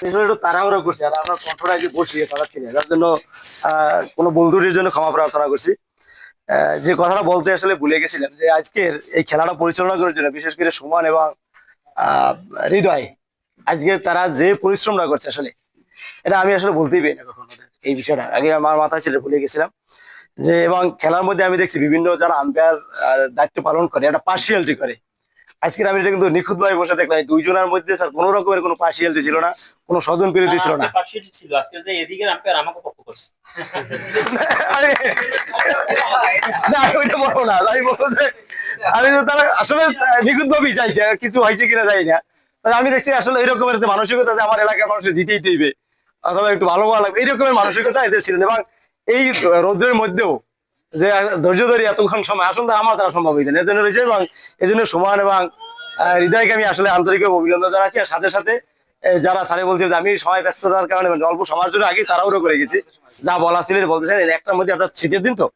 আসলে একটু তাড়াহুড়ো করছি আর আমরা কন্ট্রোল আগে বসিয়ে পারাচ্ছি না, যার জন্য কোনো বন্ধুটির জন্য ক্ষমা প্রার্থনা করছি। যে কথাটা বলতে আসলে ভুলে গেছিলাম, যে আজকের এই খেলাটা পরিচালনা করার জন্য বিশেষ করে সুমন এবং আহ, হৃদয়, আজকে তারা যে পরিশ্রমটা করছে আসলে এটা আমি আসলে বলতেই পারি না কখনো ওদের। এই বিষয়টা আগে আমার মাথায় ছিল, ভুলে গেছিলাম। যে এবং খেলার মধ্যে আমি দেখছি বিভিন্ন যারা আম্পায়ার দায়িত্ব পালন করে একটা পার্সিয়ালিটি করে। আজকের আমি এটা কিন্তু নিখুঁত ভাবে বসে দেখলাম, এই দুইজনের মধ্যে স্যার কোনো রকমের কোনো পার্সিয়ালিটি ছিল না, কোনো স্বজন প্রীতি ছিল না। ছিল আজকে যে এদিকে আম্পায়ার আমাকে পক্ষ করছে। আরে, না আমি ওইটা বলবো না, আমি বলবো যে আমি তো তারা আসলে নিখুঁত ভাবেই চাইছে, আর কিছু হয়েছে কিনা জানি না। তবে আমি দেখছি আসলে এরকমের একটা মানসিকতা যে আমার এলাকার মানুষের জিতেই দিবে অথবা একটু ভালো ভালো লাগবে, এইরকমের মানসিকতা এদের ছিল না। এবং এই রৌদ্রের মধ্যেও যে ধৈর্য ধরে এতক্ষণ সময় আসলে আমার দ্বারা সম্ভব হয়েছে এর জন্য রয়েছে। এবং এই জন্য সুমন এবং হৃদয়কে আমি আসলে আন্তরিক অভিনন্দন জানাচ্ছি। আর সাথে সাথে যারা স্যারে বলছিল যে আমি সময় ব্যস্ততার কারণে মানে অল্প সময়ের জন্য আগে তাড়াহুড়ো করে গেছি, যা বলা ছিল বলতেছেন একটার মধ্যে, অর্থাৎ শীতের দিন তো,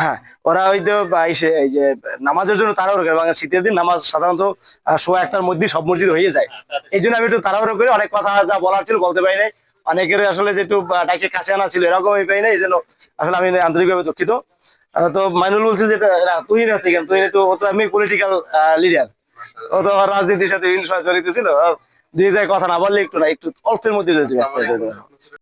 হ্যাঁ, ওরা ওই তো এই যে নামাজের জন্য তাড়াহুড়ো করে, এবং শীতের দিন নামাজ সাধারণত 1:15টার মধ্যে সব মসজিদ হয়ে যায়। এই জন্য আমি একটু তাড়াহুড়ো করে অনেক কথা যা বলার ছিল বলতে পারি নাই। অনেকের আসলে যে একটু ডাকে কাছে আনা ছিল এরকম আমি পাই না, এই জন্য আসলে আমি আন্তরিকভাবে দুঃখিত। তো মাইনুল বলছে যে তুই না কেন, তুই একটু, ও তো আমি পলিটিক্যাল লিডার, ও তো রাজনীতির সাথে বিভিন্ন সময় জড়িত ছিল। দুই জায়গায় কথা না বললে একটু না, একটু অল্পের মধ্যে জড়িত।